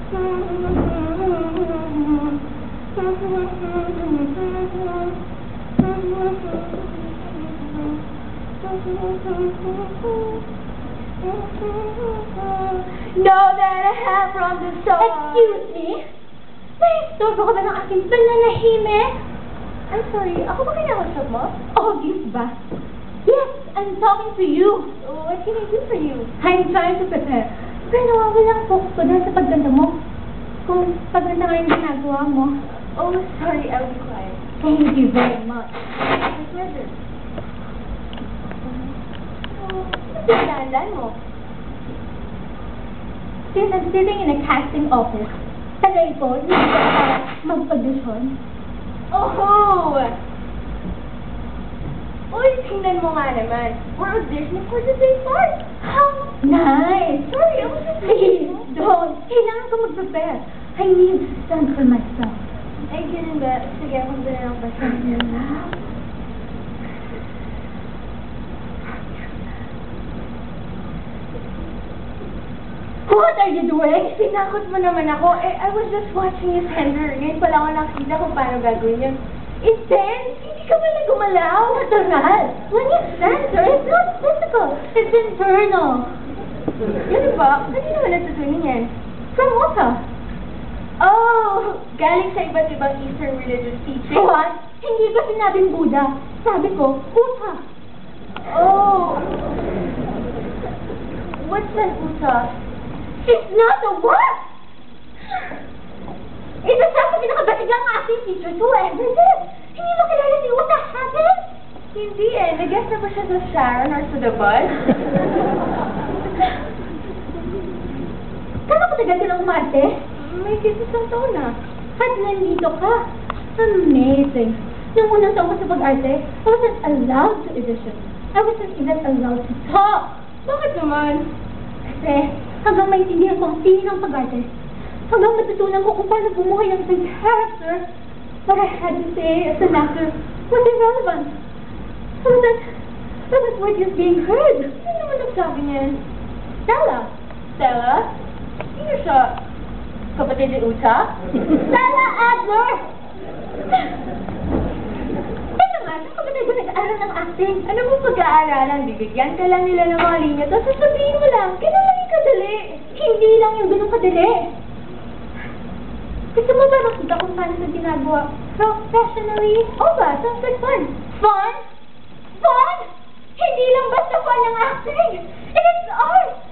Know that I have from the start. Excuse me? Naistorbo ka ba ng aking pananahimik? I'm sorry, ako ba kinakausap mo? Obvious ba? Yes, I'm talking to you. What can I do for you? I'm trying to prepare. Pero nawawalang focus ko dahil sa pagganda mo. Kung pagganda nga yung ginagawa mo. Oh, sorry, I'll be quiet. Thank you very much. My pleasure. Ano pinagdaan mo? Since I'm sitting in a casting office, tagay ko, hindi ko para mag-audition. Oh! Uy, tingnan mo nga naman. We're auditioning for the same part. How nice! Sorry, I was just Please, don't. Kailangan ko mag-prepare. I need to stand for myself. Ay, ganun ba? Sige, ako ba na lang basta. What are you doing? Sinakot mo naman ako. I was just watching his hander. Ngayon pala ako nakita kung paano gagawin yun. Intense! Hindi ka pala gumalaw. Natural. When you censor, it's not physical. It's internal. Ganun ba? Kanino mo natutunin yan? From Uta. Oh! Galing sa iba't ibang Eastern religious teaching. What? Hindi ko sinabing Buddha. Sabi ko, Uta. Oh! What's an Uta? It's not a what? Isa siya sa pinakabasigang acting teachers who ever did. Hindi mo kilala si Uta Hagen? Hindi eh. Nag-guess na ba siya sa Sharon or sa The Buzz? Kano katagal ka lang umarte? May isang taon na. At nandito ka. Amazing. Nung unang taon ko sa pag-arte, I wasn't allowed to audition. I wasn't even allowed to talk. Bakit naman? Kasi hanggang maintindihan ko ang feeling ng pag-arte, hanggang matutunan ko kung paano bumuhay ang isang character, what I had to say as an actor was irrelevant. So that was what is being heard. Sino naman nagsabi niyan? Stella. Stella? Sino siya? Kapatid ni Uta? Stella Adler! Teka nga, saan ka ba tayo nag-aaral ng acting? Ano mo pag-aaralan? Bibigyan ka lang nila ng mga linya, tapos sasabihin mo lang, kailan lang yung kadali? Hindi lang yung ganun kadali. Gusto mo ba makita kung paano ito ginagawa professionally? O ba? Sounds like fun. Fun? Fun? Hindi lang basta fun ang acting. It's art!